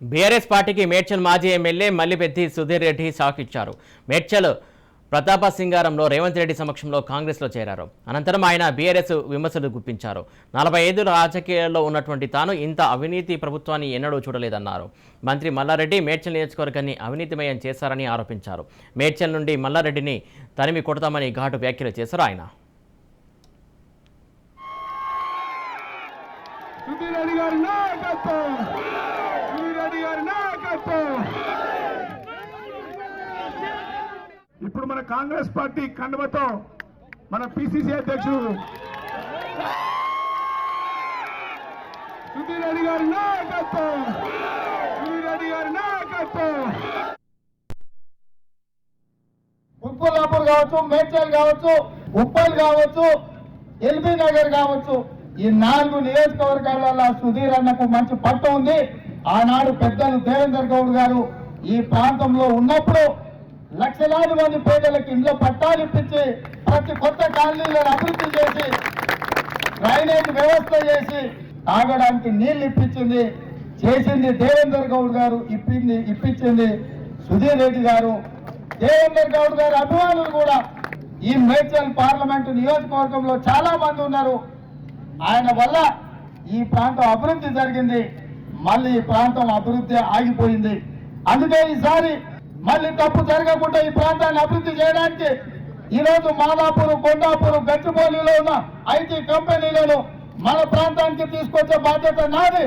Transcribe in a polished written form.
BRS పార్టీకి మేడ్చల్ మాజీ MLA Mallipeddi Sudheer Reddy shock ఇచ్చారు. మేడ్చల్ ప్రతాప సింగారంలో రేవంత్ రెడ్డి సమక్షంలో కాంగ్రెస్లో చేరారు. అనంతరం ఆయన బీఆర్ఎస్ విమర్శలు గుప్పించారు. 45 రాజకీయాల్లో ఉన్నటువంటి తాను ఇంత అవినీతి ప్రభుత్వాన్ని ఎన్నడూ చూడలేదన్నారు. మంత్రి మల్లారెడ్డి మేడ్చల్ నియోజకవర్గాన్ని అవినీతిమయం చేశారని ఆరోపించారు. మేడ్చల్ నుండి మల్లారెడ్డిని తరిమి కొడతామని ఘాటు వ్యాఖ్యలు చేశారు ఆయన. ఇప్పుడు మన కాంగ్రెస్ పార్టీ కండువతో మన పిసిసి అధ్యక్షుడు సుధీర్ రెడ్డి గారి నాయకత్వం, కుత్బుల్లాపూర్ కావచ్చు, మేడ్చల్ కావచ్చు, ఉప్పల్ కావచ్చు, ఎల్బీ నగర్ కావచ్చు, ఈ 4 నియోజకవర్గాలలో సుధీర్ అన్నకు మంచి పట్టు ఉంది. ఆనాడు పెద్దలు దేవేందర్ గౌడ్ గారు ఈ ప్రాంతంలో ఉన్నప్పుడు లక్షలాది మంది పేదలకు ఇంట్లో పట్టాలు ఇప్పించి ప్రతి కొత్త కాలనీలను అభివృద్ధి చేసి డ్రైనేజ్ వ్యవస్థ చేసి తాగడానికి నీళ్లు ఇప్పించింది చేసింది దేవేందర్ గౌడ్ గారు, ఇప్పించింది సుధీర్ రెడ్డి గారు. దేవేందర్ గౌడ్ గారి అభిమానులు కూడా ఈ మేడ్చల్ పార్లమెంటు నియోజకవర్గంలో చాలా మంది ఉన్నారు. ఆయన వల్ల ఈ ప్రాంతం అభివృద్ధి జరిగింది. మళ్ళీ ఈ ప్రాంతం అభివృద్ధి ఆగిపోయింది. అందుకే ఈసారి మళ్ళీ తప్పు జరగకుండా ఈ ప్రాంతాన్ని అభివృద్ధి చేయడానికి ఈరోజు మాదాపూర్, కొండాపూర్, గచ్చిబౌలిలో ఉన్న ఐటీ కంపెనీలను మన ప్రాంతానికి తీసుకొచ్చే బాధ్యత నాది.